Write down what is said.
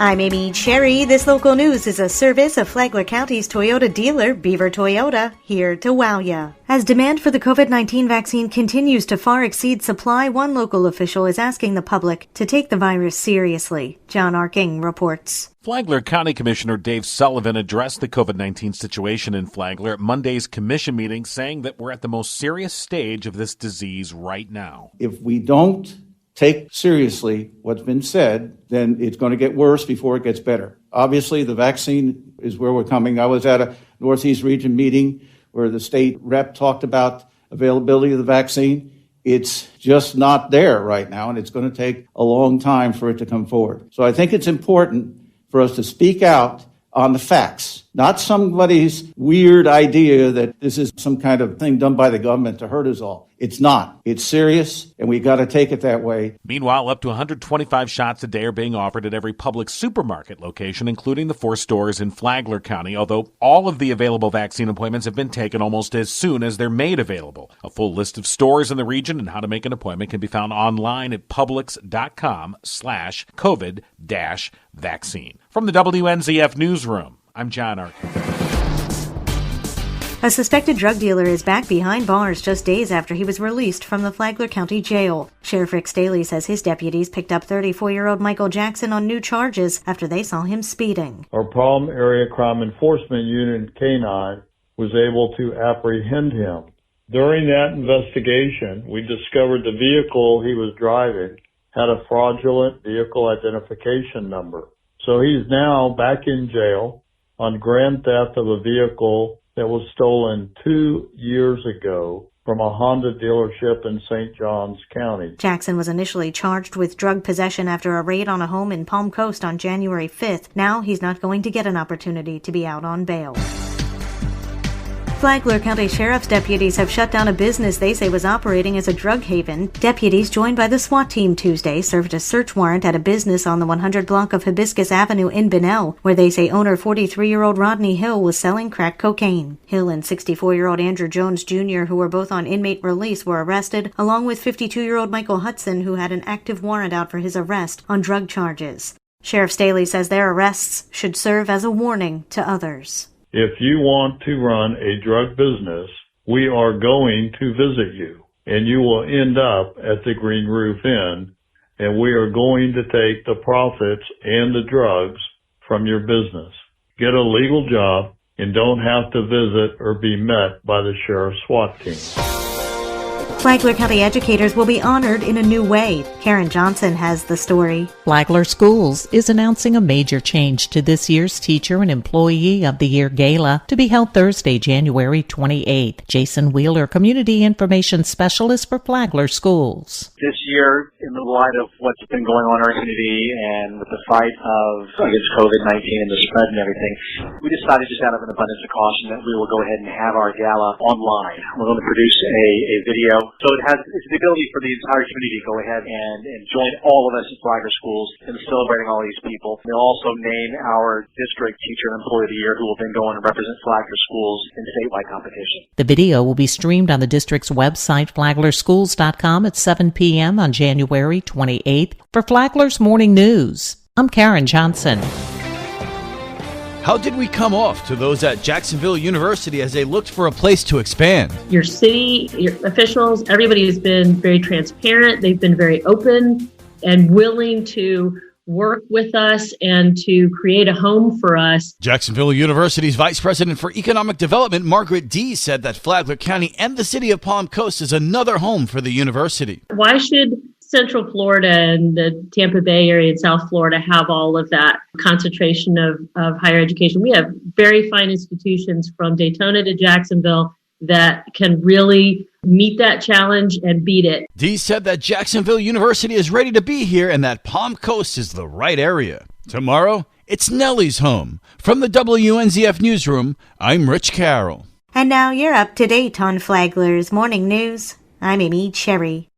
I'm Amy Cherry. This local news is a service of Flagler County's Toyota dealer, Beaver Toyota, here to wow ya. As demand for the COVID-19 vaccine continues to far exceed supply, one local official is asking the public to take the virus seriously. John Arking reports. Flagler County Commissioner Dave Sullivan addressed the COVID-19 situation in Flagler at Monday's commission meeting, saying that we're at the most serious stage of this disease right now. If we don't take seriously what's been said, then it's going to get worse before it gets better. Obviously, the vaccine is where we're coming. I was at a Northeast Region meeting where the state rep talked about availability of the vaccine. It's just not there right now, and it's going to take a long time for it to come forward. So I think it's important for us to speak out on the facts, not somebody's weird idea that this is some kind of thing done by the government to hurt us all. It's not. It's serious, and we got to take it that way. Meanwhile, up to 125 shots a day are being offered at every public supermarket location, including the 4 stores in Flagler County, although all of the available vaccine appointments have been taken almost as soon as they're made available. A full list of stores in the region and how to make an appointment can be found online at publix.com/COVID-vaccine. From the WNZF Newsroom, I'm John Arkin. A suspected drug dealer is back behind bars just days after he was released from the Flagler County Jail. Sheriff Rick Staley says his deputies picked up 34-year-old Michael Jackson on new charges after they saw him speeding. Our Problem Area Crime Enforcement Unit K-9 was able to apprehend him. During that investigation, we discovered the vehicle he was driving had a fraudulent vehicle identification number. So he's now back in jail on grand theft of a vehicle that was stolen 2 years ago from a Honda dealership in St. Johns County. Jackson was initially charged with drug possession after a raid on a home in Palm Coast on January 5th. Now he's not going to get an opportunity to be out on bail. Flagler County Sheriff's deputies have shut down a business they say was operating as a drug haven. Deputies, joined by the SWAT team Tuesday, served a search warrant at a business on the 100 block of Hibiscus Avenue in Bunnell, where they say owner 43-year-old Rodney Hill was selling crack cocaine. Hill and 64-year-old Andrew Jones Jr., who were both on inmate release, were arrested, along with 52-year-old Michael Hudson, who had an active warrant out for his arrest on drug charges. Sheriff Staley says their arrests should serve as a warning to others. If you want to run a drug business, we are going to visit you, and you will end up at the Green Roof Inn, and we are going to take the profits and the drugs from your business. Get a legal job and don't have to visit or be met by the sheriff's SWAT team. Flagler County educators will be honored in a new way. Karen Johnson has the story. Flagler Schools is announcing a major change to this year's Teacher and Employee of the Year Gala to be held Thursday, January 28th. Jason Wheeler, Community Information Specialist for Flagler Schools. This year, in the light of what's been going on in our community and with the fight against COVID-19 and the spread and everything, we decided just out of an abundance of caution that we will go ahead and have our gala online. We're going to produce a video. So it's the ability for the entire community to go ahead and join all of us at Flagler Schools in celebrating all these people. They'll also name our district Teacher and Employee of the Year, who will then go on and represent Flagler Schools in statewide competition. The video will be streamed on the district's website, flaglerschools.com, at 7 p.m. on January 28th. For Flagler's Morning News, I'm Karen Johnson. How did we come off to those at Jacksonville University as they looked for a place to expand? Your city, your officials, everybody has been very transparent. They've been very open and willing to work with us and to create a home for us. Jacksonville University's Vice President for Economic Development, Margaret Dees, said that Flagler County and the city of Palm Coast is another home for the university. Why should Central Florida and the Tampa Bay area and South Florida have all of that concentration of higher education? We have very fine institutions from Daytona to Jacksonville that can really meet that challenge and beat it. Dee said that Jacksonville University is ready to be here and that Palm Coast is the right area. Tomorrow, it's Nellie's home. From the WNZF Newsroom, I'm Rich Carroll. And now you're up to date on Flagler's Morning News. I'm Amy Cherry.